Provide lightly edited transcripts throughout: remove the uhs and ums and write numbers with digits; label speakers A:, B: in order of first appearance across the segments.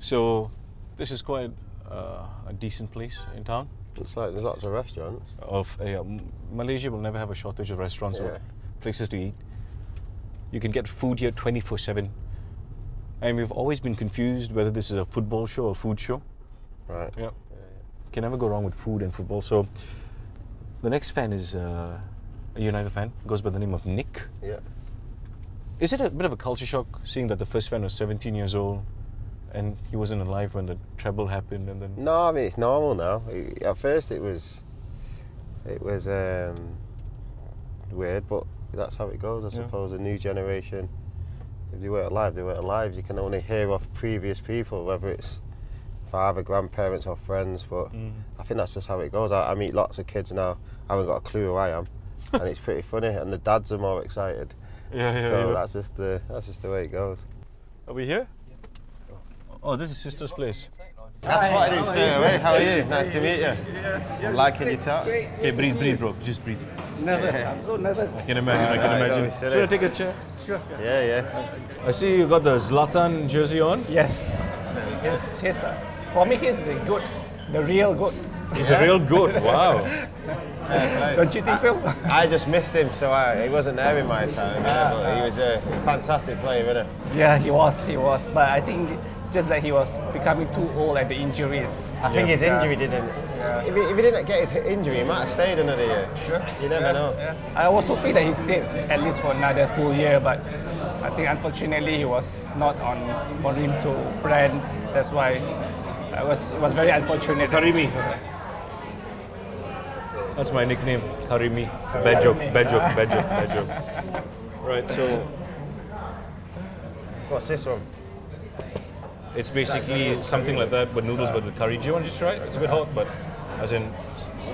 A: So this is quite a decent place in town.
B: It's like there's lots of restaurants.
A: Malaysia will never have a shortage of restaurants or places to eat. You can get food here 24/7. And we've always been confused whether this is a football show or food show.
B: Right.
A: Yeah. Can never go wrong with food and football. So the next fan is a United fan, goes by the name of Nick.
B: Yeah.
A: Is it a bit of a culture shock seeing that the first fan was 17 years old and he wasn't alive when the treble happened and then...
B: No, I mean it's normal now. At first it was weird, but that's how it goes, I suppose. A new generation, if they weren't alive, they weren't alive. You can only hear off previous people, whether it's father, grandparents or friends, but I think that's just how it goes. I meet lots of kids now, I haven't got a clue who I am, and it's pretty funny, and the dads are more excited. So that's just the way it goes.
A: Are we here? Oh, this is Sister's place.
B: That's what I do straight away. How are you? Nice to meet you. I'm liking your talk.
A: Okay, breathe, bro. Just breathe.
C: Nervous. I'm so nervous.
A: I can imagine. Should I take a chair?
C: Sure.
B: Yeah.
A: I see you got the Zlatan jersey on.
C: Yes. For me, he's the goat, the real goat.
A: He's a real goat. Wow.
C: Don't you think so?
B: I just missed him, so he wasn't there in my time. But he was a fantastic player, wasn't he?
C: Yeah, he was. But I think just that he was becoming too old and the injuries.
B: I think his injury didn't. If he didn't get his injury, he might have stayed another year.
C: Sure.
B: You never know.
C: Yeah. I was hoping that he stayed at least for another full year, but I think unfortunately he was not on him to France. That's why it was very unfortunate.
A: Karimi. That's my nickname, Karimi. Bad joke. Right, so
B: What's this one?
A: it's basically something like that, but noodles but with curry. Do you want to just try it? It's a bit hot, but as in...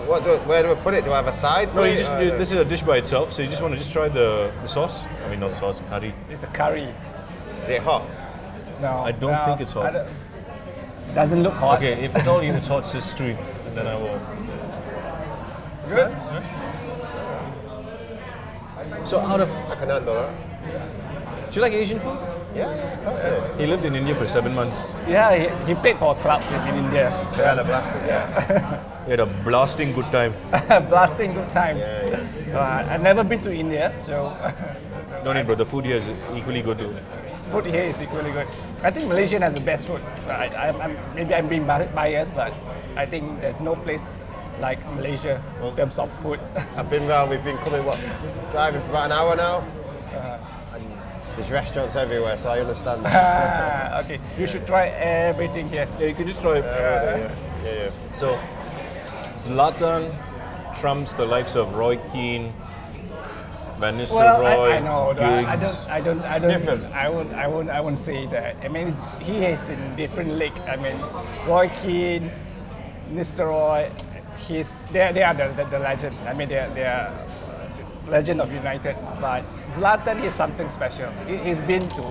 B: Where do I put it? Do I have a side?
A: No, this is a dish by itself, so you just want to try the sauce. I mean, not sauce, curry.
C: It's a curry.
B: Is it hot?
C: No.
A: I don't think it's hot.
C: It doesn't look hot.
A: Okay, if I told you it's hot, just scream, and then I will...
C: Good?
A: So out of...
B: I can handle that.
A: Do you like Asian food?
B: Yeah, that's it.
A: He lived in India for 7 months.
C: Yeah, he played for a club in India.
B: Kerala Blasters, yeah.
A: He had a blasting good time.
C: Blasting good time.
B: Yeah.
C: I've never been to India, so
A: No need, bro. The food here is equally good too.
C: food here is equally good. I think Malaysia has the best food. Maybe I'm being biased, but I think there's no place like Malaysia in terms of food.
B: I've been round, we've been driving for about an hour now. And there's restaurants everywhere, so I understand that.
C: Okay, you should try everything here.
A: Yeah, you can just try it.
B: Yeah.
A: So, Zlatan trumps the likes of Roy Keane, Van Nistelrooy,
C: I know.
A: Giggs.
C: I won't say that. I mean, he is in different league. I mean, Roy Keane, Nistelrooy, they are the legend. I mean, they are legend of United. But Zlatan is something special. He's been to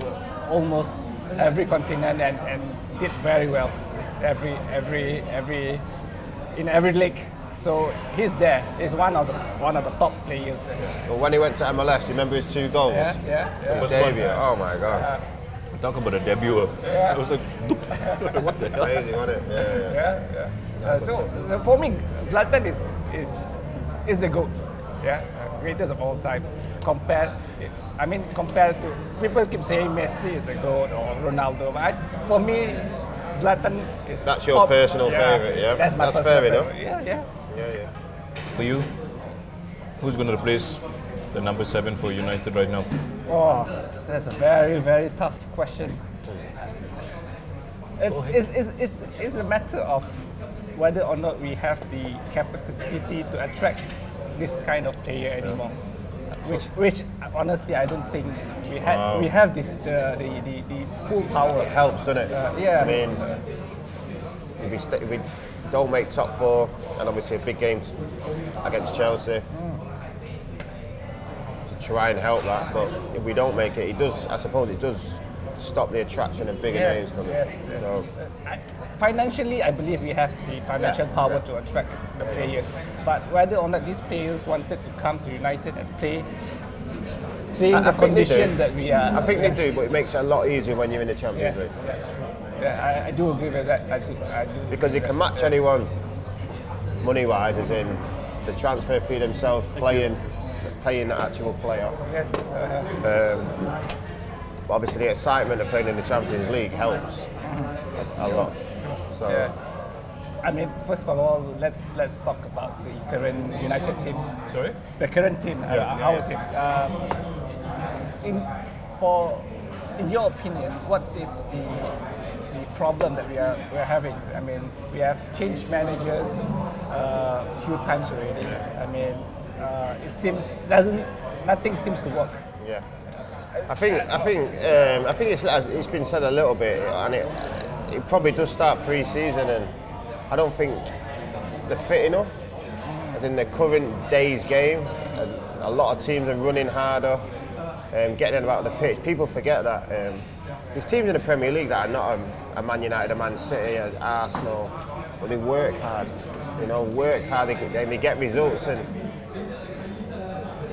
C: almost every continent and did very well. In every league. So he's there. He's one of the top players there.
B: Well, when he went to MLS, do you remember his 2 goals?
C: Yeah.
B: His debut. Oh my God.
A: Talk about a debut. It was like, what the hell?
B: Amazing, wasn't it? Yeah.
C: So for me, Zlatan is the GOAT. Yeah, greatest of all time. Compared to people keep saying Messi is the GOAT or Ronaldo, but for me, Zlatan is.
B: That's your personal favourite, yeah?
C: That's my personal
B: fair enough.
C: favorite. Yeah.
A: For you, who's going to replace the number 7 for United right now?
C: Oh, that's a very, very tough question. It's a matter of whether or not we have the capacity to attract this kind of player anymore. Which honestly I don't think we had.
A: Wow.
C: We have this the full power.
B: It helps, doesn't it?
C: Yeah.
B: I mean, if we don't make top 4, and obviously a big game against Chelsea, to try and help that. But if we don't make it, I suppose it does stop the attraction of bigger names coming. So,
C: financially, I believe we have the financial power to attract the players. But whether or not these players wanted to come to United and play, seeing the condition that we are.
B: I think they do, but it makes it a lot easier when you're in the Champions League.
C: Yes. Yeah, I do agree with that. I do
B: because he can match anyone money-wise, as in the transfer fee themselves, paying the actual player.
C: Yes.
B: But obviously the excitement of playing in the Champions League helps a lot. So.
C: Yeah. I mean, first of all, let's talk about the current United team.
A: Sorry?
C: The current team, our team. In your opinion, what is the problem that we are having? I mean, we have changed managers a few times already. I mean, it seems nothing seems to work.
B: Yeah. I think it's been said a little bit, and it probably does start pre-season, and I don't think they're fit enough. As in the current day's game, a lot of teams are running harder, getting in about the pitch. People forget that there's teams in the Premier League that are not a Man United, a Man City, a Arsenal, but they work hard. Work hard, they get results. And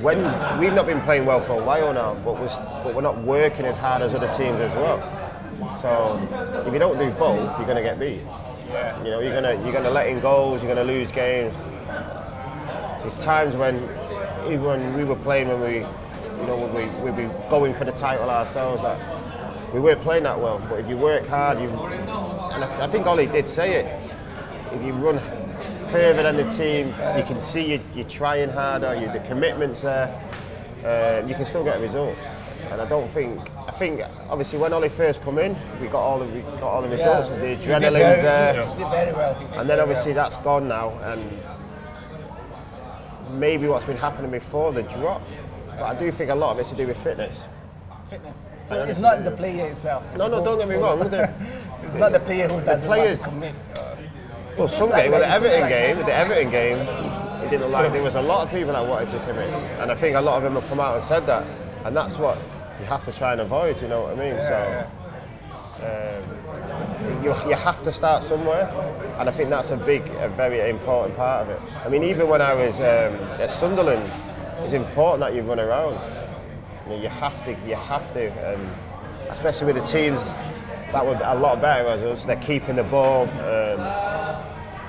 B: when we've not been playing well for a while now, but we're not working as hard as other teams as well. So if you don't do both, you're going to get beat.
C: Yeah.
B: You're gonna let in goals, you're gonna lose games. There's times when even when we were playing, when we'd be going for the title ourselves, like, we weren't playing that well. But if you work hard, and I think Ollie did say it. If you run further than the team, you can see you're trying harder, the commitment's there, you can still get a result. And I think obviously when Ollie first come in, we got all the results.
C: Yeah.
B: The adrenaline's there.
C: He did very well.
B: And then obviously that's gone now, and maybe what's been happening before the drop. But I do think a lot of it's to do with fitness.
C: Fitness. So it's not the player itself.
B: No, don't get me wrong.
C: It's not the player who doesn't want to commit.
B: Well, some game, the Everton game, it didn't look like there was a lot of people that wanted to commit, and I think a lot of them have come out and said that, and that's what you have to try and avoid. You know what I mean? You have to start somewhere, and I think that's a very important part of it. I mean, even when I was at Sunderland, it's important that you run around. You have to, especially with the teams that were a lot better as us. They're keeping the ball,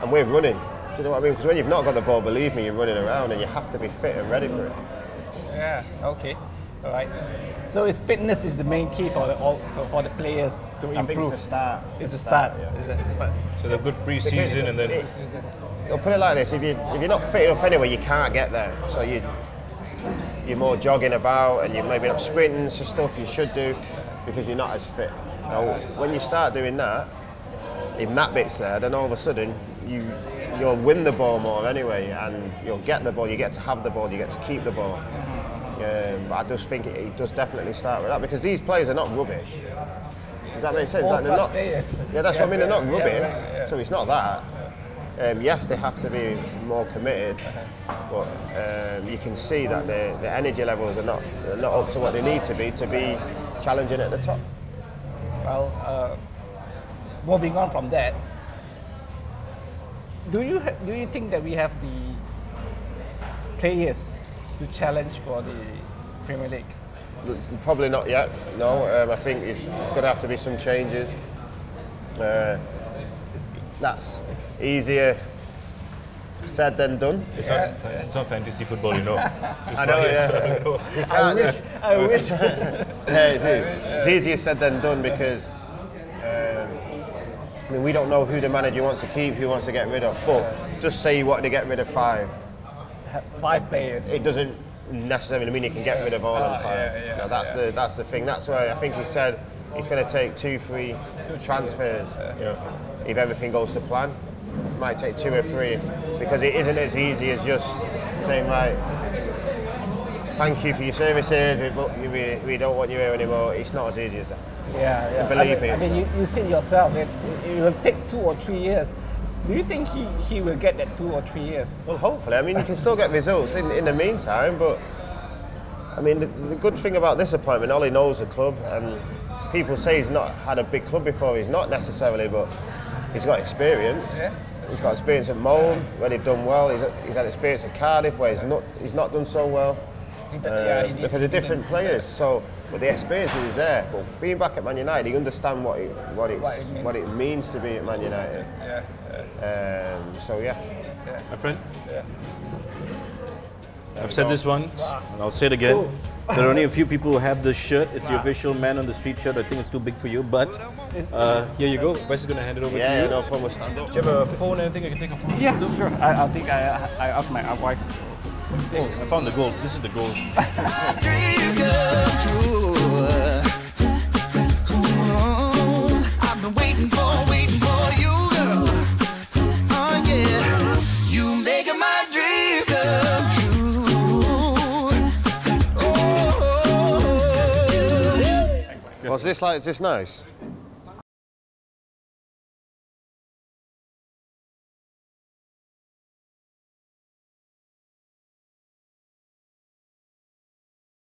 B: and we're running. Do you know what I mean? Because when you've not got the ball, believe me, you're running around, and you have to be fit and ready for it.
C: Yeah. Okay. All right. So fitness is the main key for the players to improve.
B: I think it's the start.
C: It's the start.
A: So they're good pre-season and then.
B: I'll put it like this: if you're not fit enough anyway, you can't get there. So you're more jogging about, and you're maybe not sprinting, so stuff you should do because you're not as fit. Now, when you start doing that, if that bit's there, then all of a sudden you'll win the ball more anyway, and you'll get the ball. You get to have the ball. You get to keep the ball. But I just think it does definitely start with that, because these players are not rubbish. Does that make sense? Like they're not, yeah, that's what I mean. They're not rubbish. So it's not that. Yes, they have to be more committed, but you can see that the energy levels are not up to what they need to be challenging at the top.
C: Well, moving on from that, do you think that we have the players to challenge for the Premier League?
B: Probably not yet. No, I think it's going to have to be some changes. That's easier said than done.
A: It's not fantasy football, you know. Just
B: I know,
A: yeah.
C: I wish.
B: It's easier said than done, because I mean, we don't know who the manager wants to keep, who wants to get rid of. But just say you wanted to get rid of 5.
C: 5 players.
B: It doesn't necessarily mean you can get rid of all of 5. No, that's the thing. That's why I think he said it's going to take 2-3 transfers. If everything goes to plan, it might take 2 or 3, because it isn't as easy as just saying, right, thank you for your services, but we don't want you here anymore. It's not as easy as that.
C: Yeah.
B: Believe me.
C: I mean, you said yourself, it will take 2 or 3 years. Do you think he will get that 2 or 3 years?
B: Well, hopefully. I mean, you can still get results in the meantime, but I mean, the good thing about this appointment, Ollie knows the club, and people say he's not had a big club before. He's not necessarily, but he's got experience. Yeah. He's got experience at Mold, where they've done well. He's had experience at Cardiff, where he's not done so well, because of different players. So But the experience is there. But being back at Man United, you understand what it means to be at Man United. So yeah.
A: My friend,
C: Yeah.
A: I've said this once, and I'll say it again. There are only a few people who have this shirt. It's the official Man on the Street shirt. I think it's too big for you, but here you go. Wes is going to hand it over to you.
B: Yeah, no problem. We'll stand up.
A: Do you have a phone or anything? I can take a phone.
C: Yeah, sure. I think I asked my wife.
A: Oh, I found the gold. This is the gold.
D: Dreams come true. I've been waiting for you, girl. Oh yeah, you making my dreams come true.
B: What's this like? Is this nice?